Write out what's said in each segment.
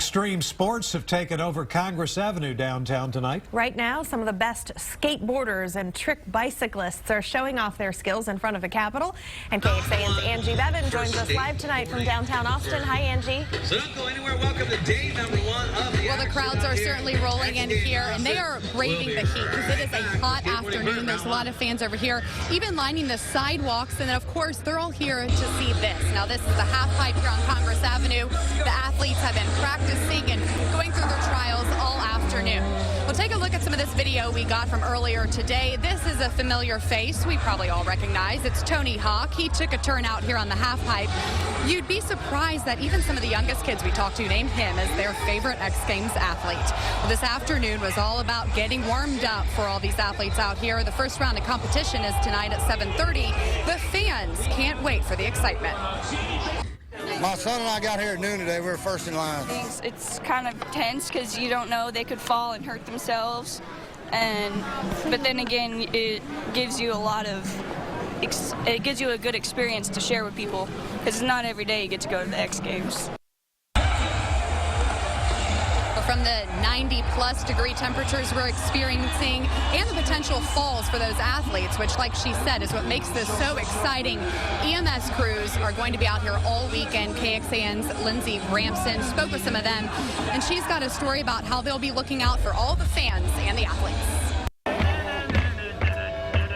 Extreme sports have taken over Congress Avenue downtown tonight. Right now, some of the best skateboarders and trick bicyclists are showing off their skills in front of the Capitol. And KXAN's Angie Bevan joins us live tonight from downtown Austin. Hi, Angie. So don't go anywhere. Welcome to day number 1 of the Well, the crowds are certainly rolling in here, and they are braving the heat because it is a hot afternoon. There's a lot of fans over here, even lining the sidewalks. And then, of course, they're all here to see this. Now, this is the half pipe here on Congress Avenue. The athletes have been practicing and going through their trials all afternoon. We'll take a look at some of this video we got from earlier today. This is a familiar face we probably all recognize. It's Tony Hawk. He took a turn out here on the half pipe. You'd be surprised that even some of the youngest kids we talked to named him as their favorite X Games athlete. Well, this afternoon was all about getting warmed up for all these athletes out here. The first round of competition is tonight at 7:30. The fans can't wait for the excitement. My son and I got here at noon today. We were first in line. It's kind of tense because you don't know, they could fall and hurt themselves. But then again, it gives you a good experience to share with people because it's not every day you get to go to the X Games. From the 90-plus degree temperatures we're experiencing and the potential falls for those athletes, which, like she said, is what makes this so exciting. EMS crews are going to be out here all weekend. KXAN's Lindsey Bramson spoke with some of them, and she's got a story about how they'll be looking out for all the fans and the athletes.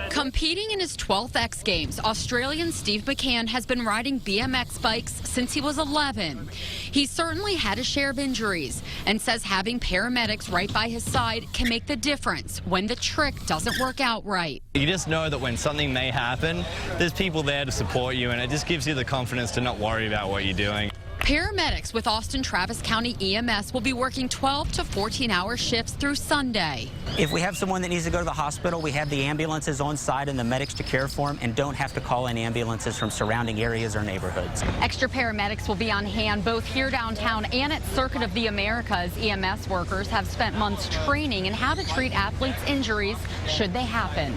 Competing in his 12th X Games, Australian Steve McCann has been riding BMX bikes since he was 11. He's certainly had a share of injuries and says having paramedics right by his side can make the difference when the trick doesn't work out right. You just know that when something may happen, there's people there to support you, and it just gives you the confidence to not worry about what you're doing. Paramedics with Austin Travis County EMS will be working 12 to 14-hour shifts through Sunday. If we have someone that needs to go to the hospital, we have the ambulances on site and the medics to care for them and don't have to call in ambulances from surrounding areas or neighborhoods. Extra paramedics will be on hand both here downtown and at Circuit of the Americas. EMS workers have spent months training in how to treat athletes' injuries should they happen.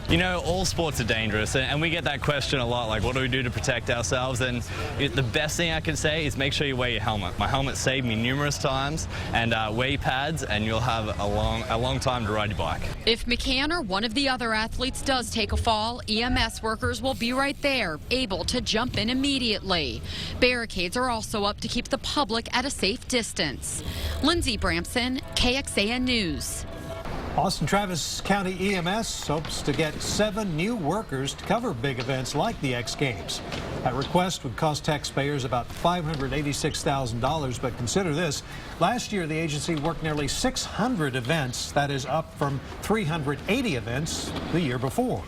You know, all sports are dangerous, and we get that question a lot, like what do we do to protect ourselves? And the best thing I can say is make sure you wear your helmet. My helmet saved me numerous times, and wear your pads and you'll have a long time to ride your bike. If McCann or one of the other athletes does take a fall, EMS workers will be right there, able to jump in immediately. Barricades are also up to keep the public at a safe distance. Lindsey Bramson, KXAN News. Austin Travis County EMS hopes to get 7 new workers to cover big events like the X Games. That request would cost taxpayers about $586,000, but consider this. Last year, the agency worked nearly 600 events. That is up from 380 events the year before.